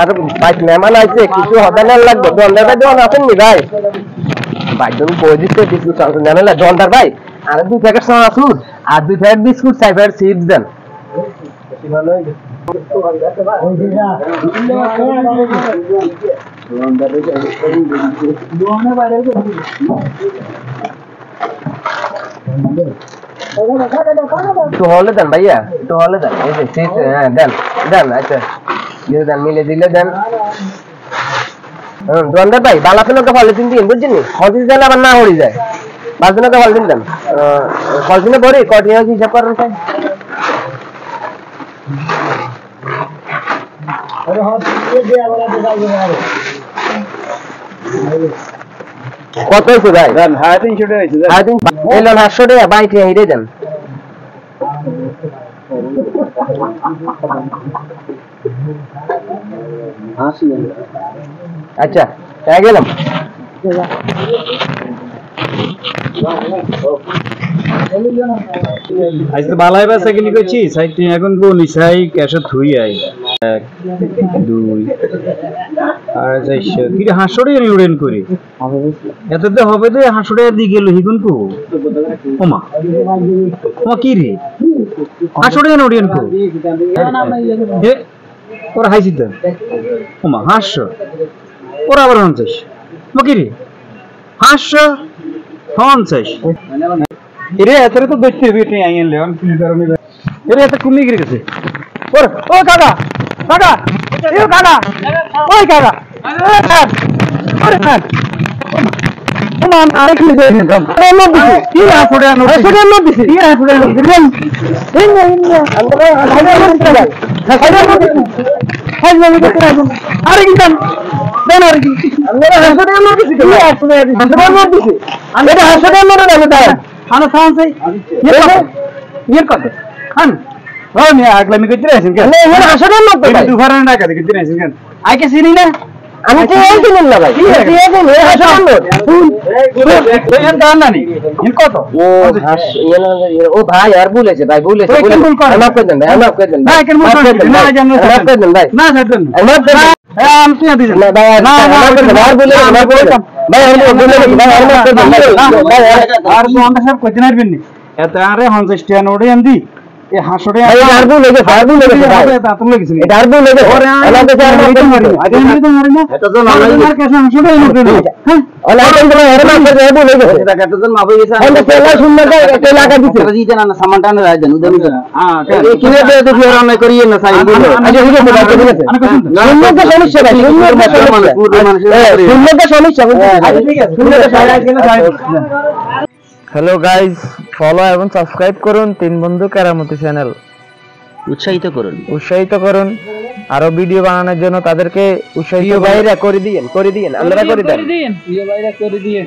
আর bike মেহমান আছে কিছু হবে না লাগবে দন্ডার ভাই যখন আসেন নি ভাই ভাই তুমি কই দিতে কিছু জানেন না দন্ডার ভাই আর 2 প্যাকেট সারা আসুন আর 2 প্যাকেট বিস্কুট 5 প্যাকেট চিপস দেন তো হলে দেন ভাইয়া তো হলে দেন এই যে চিপস হ্যাঁ দেন দেন আচ্ছা ये देन मिले दिले देन দন্ডার ভাই বালাফিনকে পলিথিন দিন বুঝছেন নি হদিস দিলে আবার না হরি যায় বালফিনকে পলিথিন দেন পলিথিনে ভরি কটিয়া হিসাব করেন তাই আরে হাত দিয়ে দে আবার দেখাই দেবে কত হইছে ভাই দেন 350 টাকা হইছে দেন এলো 800 টাকা বাইকে হিরে দেন আচ্ছা তাই গেলাম আজ তো বালাই বা সাইকেল কইছি সাইকেল এখন কোন সাই ক্যাশে থুই আই 1 2 আর যাইছে কি 500 টাকা লুড়েন করি এততে হবে দে 500 টাকা দি গেল হিগুন কো ওমা ওমা কি রে 500 টাকা লুড়েন কো এ ওরা হাইছি দেন ওমা 500 ওরা আবার 50 ওমা কি রে 500 50 এরে এতরে তো দেখতে বেটে আইন লেন কি কারণে এরে এত কমে গেছে ওরে ও কাকা কাকা এ কাকা ওই কাকা আরে খান ওমা আরে কি দেন আরে নো দিছি কি না পড়ে নো পড়ে নো দিছি কি না পড়ে নো দিছি এই না আমরা হাইডা মন্ত্র গায় হাইডা মন্ত্র হাইডা মন্ত্র আরে কি দেন দেন আরে কি আমরা হাসতে নো দিছি কি আসলে হাসতে নো দিছি আমরা হাসতে নো না দাদা আনা সাউন্ড চাই ये কত খান ও মিয়া আগলা মি কইতে আছেন কেন এই আসলে না তো ভাই দুফারের টাকা দিতে আছেন কেন আইকে চিনি না আমি তো এই চিনি না ভাই এই চিনি এই আসলে না এই দান না নি ইন কত ও হাস ও ভাই আর ভুলেছে ভাই ভুলেছে মাফ করে দেন ভাই মাফ করে দেন ভাই কেন মাফ করে দেন না জানেন মাফ করে দেন ভাই না ছাড়েন মাফ করে দেন আমি তুই দিন না ভাই না না আর বলে মাফ করে দেন ভাই আমি বলে ভাই আর মাফ করে দেন ভাই আর তো আমরা সব কইতে নারবেন নি এত আরে 50 টাকা নোটে আনদি এ 500 টাকা এই আর বলে ভাই তা তুমি লিখছেন এটা আর বলে ওরে আমাকে আর মারতে মারি আগে আমি তো মারি না এটা তো না আমার কাছে 500 টাকা নোট হ্যাঁ ওলা কোন দিন এর মারতে যাই বলে গেছে এটা কত জন মাপ হইছে এই তেলা শূন্য তে লাগা দিতে দিতে না সামানটা না রায় দেন উদে নিতে হ্যাঁ এই কিনে দে তো ফির আমরা করিয়ে না চাই বলে আগে হুজুর বলে ঠিক আছে শূন্যটা সমস্যা ভাই শূন্যটা সমস্যা আগে ঠিক আছে শূন্যটা সাইড আছে না সাইড हेलो गाइस फॉलो एवं सब्सक्राइब করুন তিন বন্ধু কেরামতি চ্যানেল উৎসাহিত করুন আরো ভিডিও বানানোর জন্য তাদেরকে উৎসাহিত বাইরে করে দিয়েন আপনারা করে দেন ভিডিও বাইরে করে দিয়েন